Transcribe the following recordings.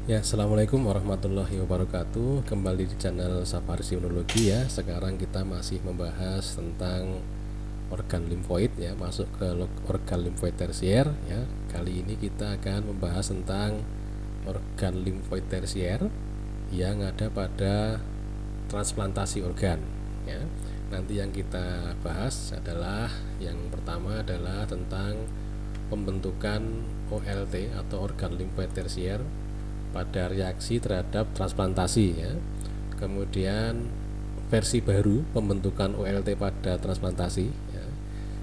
Ya, assalamualaikum warahmatullahi wabarakatuh. Kembali di channel Safarisi Imunologi ya. Sekarang kita masih membahas tentang organ limfoid ya, masuk ke organ limfoid tersier ya. Kali ini kita akan membahas tentang organ limfoid tersier yang ada pada transplantasi organ ya. Nanti yang kita bahas adalah yang pertama adalah tentang pembentukan OLT atau organ limfoid tersier pada reaksi terhadap transplantasi ya. Kemudian versi baru pembentukan OLT pada transplantasi ya.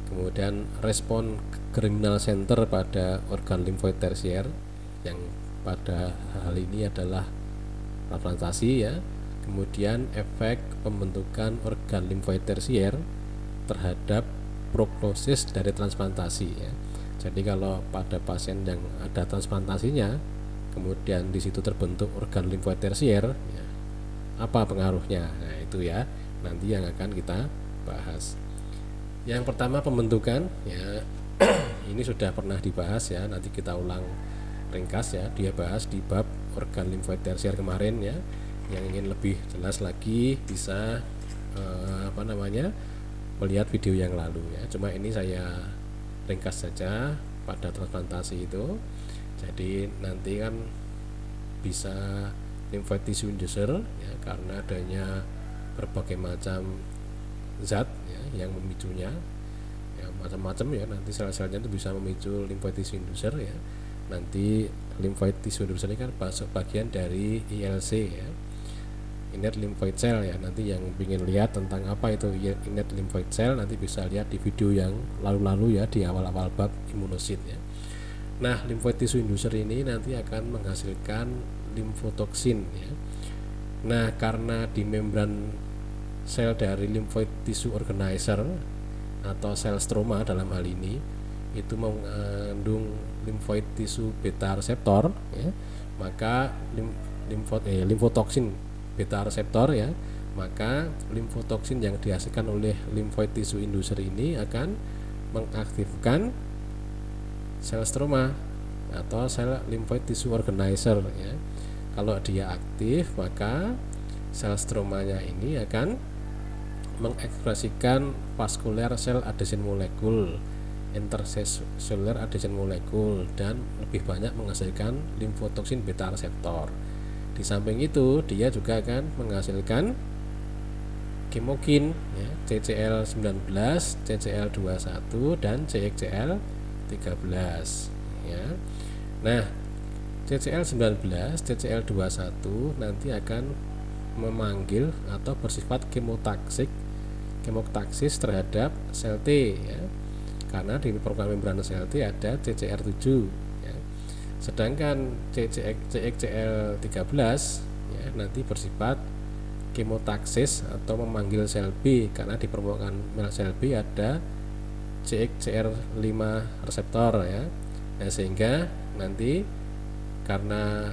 Kemudian respon germinal center pada organ limfoid tersier yang pada hal ini adalah transplantasi ya. Kemudian efek pembentukan organ limfoid tersier terhadap prognosis dari transplantasi ya. Jadi kalau pada pasien yang ada transplantasinya kemudian di situ terbentuk organ limfoid tersier ya, apa pengaruhnya? Nah, itu ya nanti yang akan kita bahas. Yang pertama pembentukan ya. Ini sudah pernah dibahas ya, nanti kita ulang ringkas ya. Dia bahas di bab organ limfoid tersier kemarin ya. Yang ingin lebih jelas lagi bisa melihat video yang lalu ya. Cuma ini saya ringkas saja pada transplantasi itu. Jadi nanti kan bisa lymphoid tissue inducer ya, karena adanya berbagai macam zat ya, yang memicunya ya, macam-macam ya. Nanti sel-selnya itu bisa memicu lymphoid tissue inducer ya. Nanti lymphoid tissue inducer ini kan masuk bagian dari ILC ya, innate lymphoid cell ya. Nanti yang ingin lihat tentang apa itu innate lymphoid cell nanti bisa lihat di video yang lalu-lalu ya, di awal-awal bab imunosit ya. Nah, lymphoid tissue inducer ini nanti akan menghasilkan limfotoksin ya. Nah, karena di membran sel dari lymphoid tissue organizer atau sel stroma dalam hal ini itu mengandung lymphoid tissue beta reseptor ya, maka limfotoksin beta reseptor ya, maka limfotoksin yang dihasilkan oleh lymphoid tissue inducer ini akan mengaktifkan sel stroma atau sel lymphoid tissue organizer ya. Kalau dia aktif maka sel stromanya ini akan mengekspresikan vascular cell adhesion molecule, intercellular adhesion molecule, dan lebih banyak menghasilkan limfotoksin beta reseptor. Di samping itu dia juga akan menghasilkan kemokin ya, CCL19, CCL21 dan CXCL13 ya. Nah, CCL19, CCL21 nanti akan memanggil atau bersifat kemoktaksis terhadap sel T ya. Karena di program membran sel T ada CCR7 ya. Sedangkan CXCL13 ya, nanti bersifat kemotaksis atau memanggil sel B, karena di permukaan sel B ada CXCR5 reseptor ya. Nah, sehingga nanti karena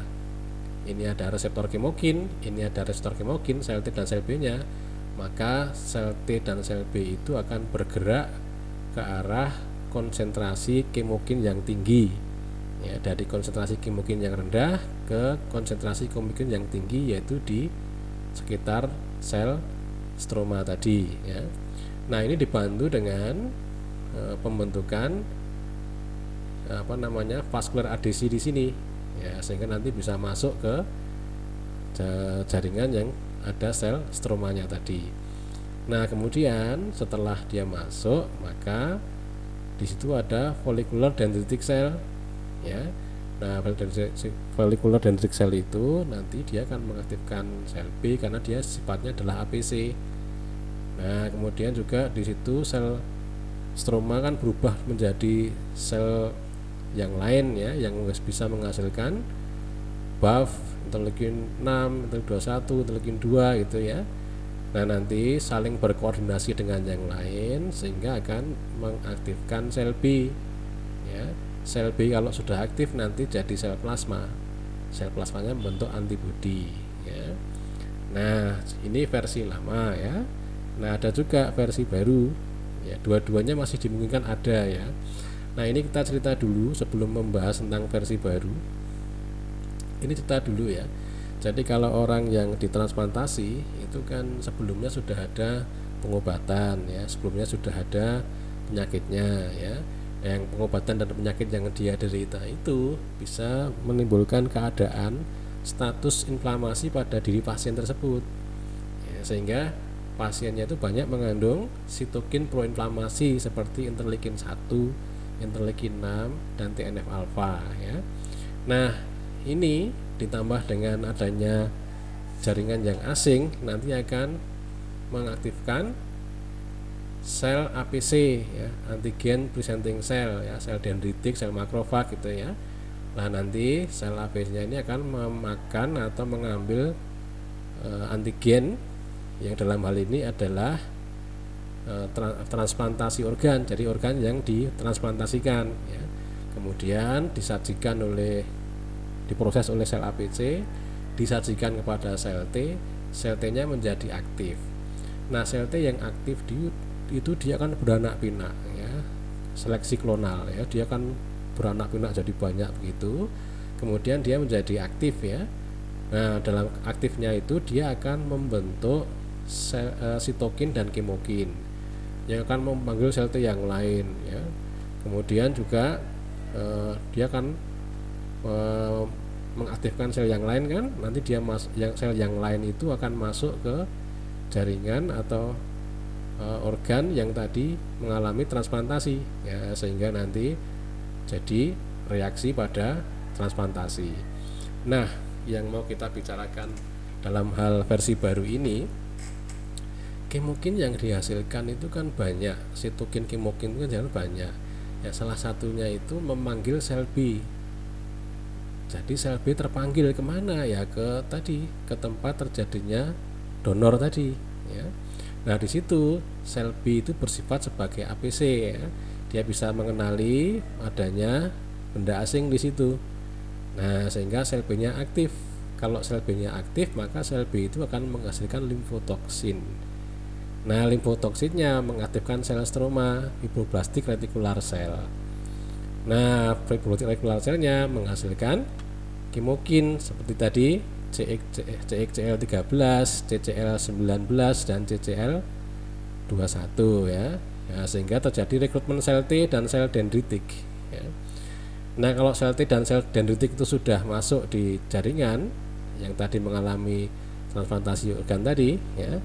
ini ada reseptor kemokin, ini ada reseptor kemokin sel T dan sel B nya, maka sel T dan sel B itu akan bergerak ke arah konsentrasi kemokin yang tinggi ya, dari konsentrasi kemokin yang rendah ke konsentrasi kemokin yang tinggi, yaitu di sekitar sel stroma tadi ya. Nah, ini dibantu dengan pembentukan vascular adhesi di sini ya, sehingga nanti bisa masuk ke jaringan yang ada sel stromanya tadi. Nah, kemudian setelah dia masuk maka di situ ada follicular dendritic cell ya. Nah, follicular dendritic cell itu nanti dia akan mengaktifkan sel B karena dia sifatnya adalah APC. Nah, kemudian juga di situ sel stroma kan berubah menjadi sel yang lain ya, yang bisa menghasilkan BAF, interleukin 6, interleukin 21, interleukin 2 gitu ya. Nah, nanti saling berkoordinasi dengan yang lain sehingga akan mengaktifkan sel B ya. Sel B kalau sudah aktif nanti jadi sel plasma. Sel plasmanya membentuk antibodi ya. Nah, ini versi lama ya. Nah, ada juga versi baru ya, dua-duanya masih dimungkinkan ada ya. Nah, ini kita cerita dulu sebelum membahas tentang versi baru. ini cerita dulu ya. Jadi kalau orang yang ditransplantasi itu kan sebelumnya sudah ada pengobatan ya, sebelumnya sudah ada penyakitnya ya. Yang pengobatan dan penyakit yang dia derita itu bisa menimbulkan keadaan status inflamasi pada diri pasien tersebut ya, sehingga pasiennya itu banyak mengandung sitokin proinflamasi seperti interleukin 1, interleukin 6 dan TNF alfa ya. Nah, ini ditambah dengan adanya jaringan yang asing nanti akan mengaktifkan sel APC ya, antigen presenting cell ya, sel dendritik, sel makrofag gitu ya. Nah, nanti sel APC-nya ini akan memakan atau mengambil antigen yang dalam hal ini adalah transplantasi organ, jadi organ yang ditransplantasikan ya. Kemudian diproses oleh sel APC, disajikan kepada sel T nya menjadi aktif. Nah, sel T yang aktif itu dia akan beranak pinak ya, seleksi klonal ya, dia akan beranak pinak jadi banyak begitu, kemudian dia menjadi aktif ya. Nah, dalam aktifnya itu dia akan membentuk sitokin dan kemokin yang akan memanggil sel T yang lain ya. Kemudian juga dia akan mengaktifkan sel yang lain kan, nanti sel yang lain itu akan masuk ke jaringan atau organ yang tadi mengalami transplantasi ya, sehingga nanti jadi reaksi pada transplantasi. Nah, yang mau kita bicarakan dalam hal versi baru ini, kemokin yang dihasilkan itu kan banyak, sitokin kemokin itu kan banyak ya, salah satunya itu memanggil sel B. Jadi sel B terpanggil kemana ya, ke tempat terjadinya donor tadi ya. Nah, di situ sel B itu bersifat sebagai APC ya. Dia bisa mengenali adanya benda asing di situ. Nah, sehingga sel B-nya aktif. Kalau sel B-nya aktif, maka sel B itu akan menghasilkan limfotoksin. Nah, limfotoksinnya mengaktifkan sel stroma, fibroblastik retikular cell. Nah, fibroblastik retikular cellnya menghasilkan kemokin seperti tadi, CXCL13, CCL19 dan CCL21 ya. Ya, sehingga terjadi rekrutmen sel T dan sel dendritik ya. Nah, kalau sel T dan sel dendritik itu sudah masuk di jaringan yang tadi mengalami transplantasi organ tadi ya.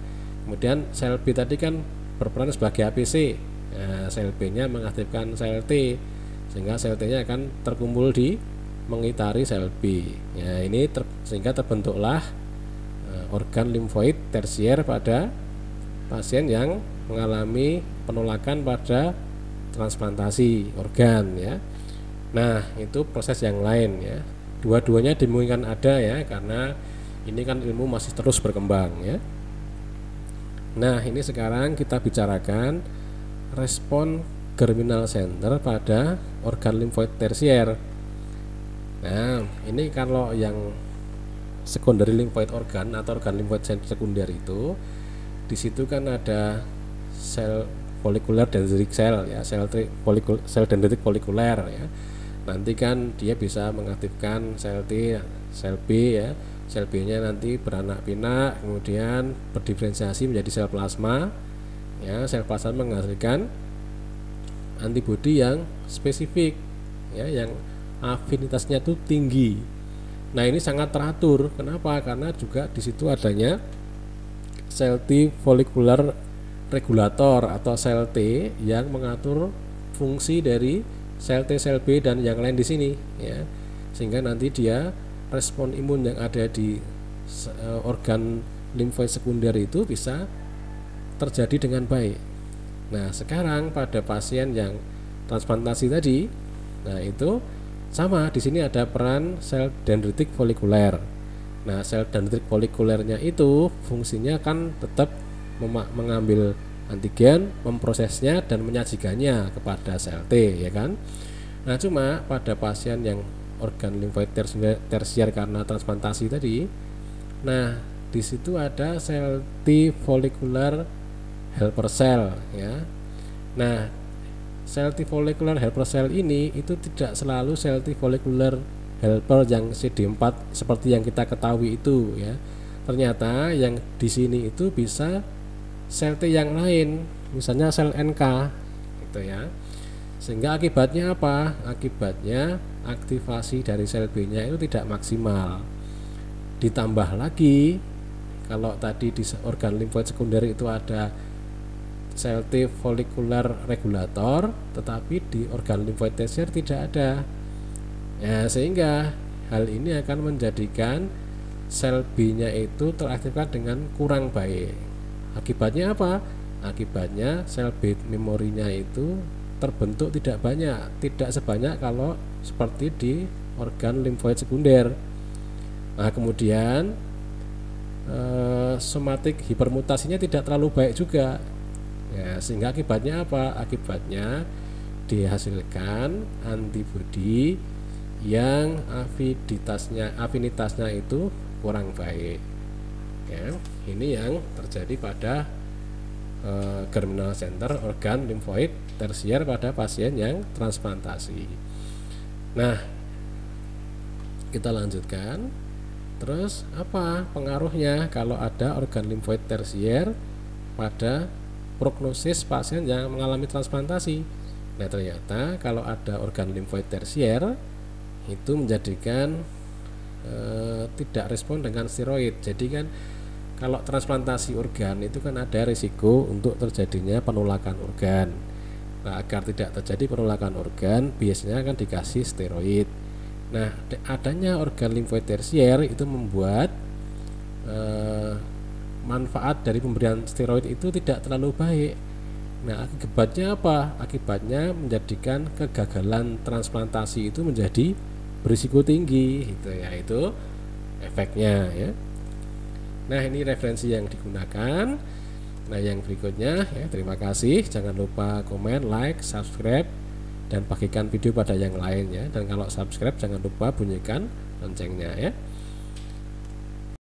Kemudian sel B tadi kan berperan sebagai APC. Nah, sel B-nya mengaktifkan sel T sehingga sel T-nya akan terkumpul di mengitari sel B. Ya, ini sehingga terbentuklah organ limfoid tersier pada pasien yang mengalami penolakan pada transplantasi organ ya. Nah, itu proses yang lain ya. Dua-duanya dimungkinkan ada ya, karena ini kan ilmu masih terus berkembang ya. Nah, ini sekarang kita bicarakan respon germinal center pada organ limfoid tersier. Nah, ini kalau yang secondary lymphoid organ atau organ limfoid sekunder itu, di situ kan ada sel folikuler dendritic cell ya, sel dendritik folikuler ya. Nanti kan dia bisa mengaktifkan sel T, sel B ya. Sel B-nya nanti beranak pinak, kemudian berdiferensiasi menjadi sel plasma. Ya, sel plasma menghasilkan antibodi yang spesifik ya, yang afinitasnya itu tinggi. Nah, ini sangat teratur. Kenapa? Karena juga di situ adanya sel T folikular regulator atau sel T yang mengatur fungsi dari sel T, sel B dan yang lain di sini ya. Sehingga nanti dia respon imun yang ada di organ limfoid sekunder itu bisa terjadi dengan baik. Nah, sekarang pada pasien yang transplantasi tadi, nah itu sama, di sini ada peran sel dendritik folikuler. Nah, sel dendritik folikulernya itu fungsinya kan tetap mengambil antigen, memprosesnya dan menyajikannya kepada sel T ya kan. Nah, cuma pada pasien yang organ limfoid tersier karena transplantasi tadi, nah di situ ada sel T folikular helper cell ya. Nah, sel T folikular helper cell ini itu tidak selalu sel T folikular helper yang CD4 seperti yang kita ketahui itu ya. Ternyata yang di sini itu bisa sel T yang lain, misalnya sel NK gitu ya. Sehingga akibatnya apa? Akibatnya aktivasi dari sel B-nya itu tidak maksimal. Ditambah lagi, kalau tadi di organ limfoid sekunder itu ada sel T folikular regulator, tetapi di organ limfoid tersier tidak ada. Ya, sehingga hal ini akan menjadikan sel B-nya itu teraktifkan dengan kurang baik. Akibatnya apa? Akibatnya sel B memorinya itu terbentuk tidak banyak, tidak sebanyak kalau seperti di organ limfoid sekunder. Nah, kemudian somatik hipermutasinya tidak terlalu baik juga. Ya, sehingga akibatnya apa? Akibatnya dihasilkan antibodi yang afinitasnya itu kurang baik. Ya, ini yang terjadi pada germinal center organ limfoid tersier pada pasien yang transplantasi. Nah, kita lanjutkan. Terus apa pengaruhnya kalau ada organ limfoid tersier pada prognosis pasien yang mengalami transplantasi? Nah, ternyata kalau ada organ limfoid tersier itu menjadikan tidak respon dengan steroid. Jadi kan kalau transplantasi organ itu kan ada risiko untuk terjadinya penolakan organ. Nah, agar tidak terjadi penolakan organ biasanya akan dikasih steroid. Nah, adanya organ limfoid tersier itu membuat manfaat dari pemberian steroid itu tidak terlalu baik. Nah, akibatnya apa? Akibatnya menjadikan kegagalan transplantasi itu menjadi berisiko tinggi, gitu ya. Itu efeknya ya. Nah, ini referensi yang digunakan. Nah, yang berikutnya ya, terima kasih. Jangan lupa komen, like, subscribe, dan bagikan video pada yang lain ya. Dan kalau subscribe jangan lupa bunyikan loncengnya ya.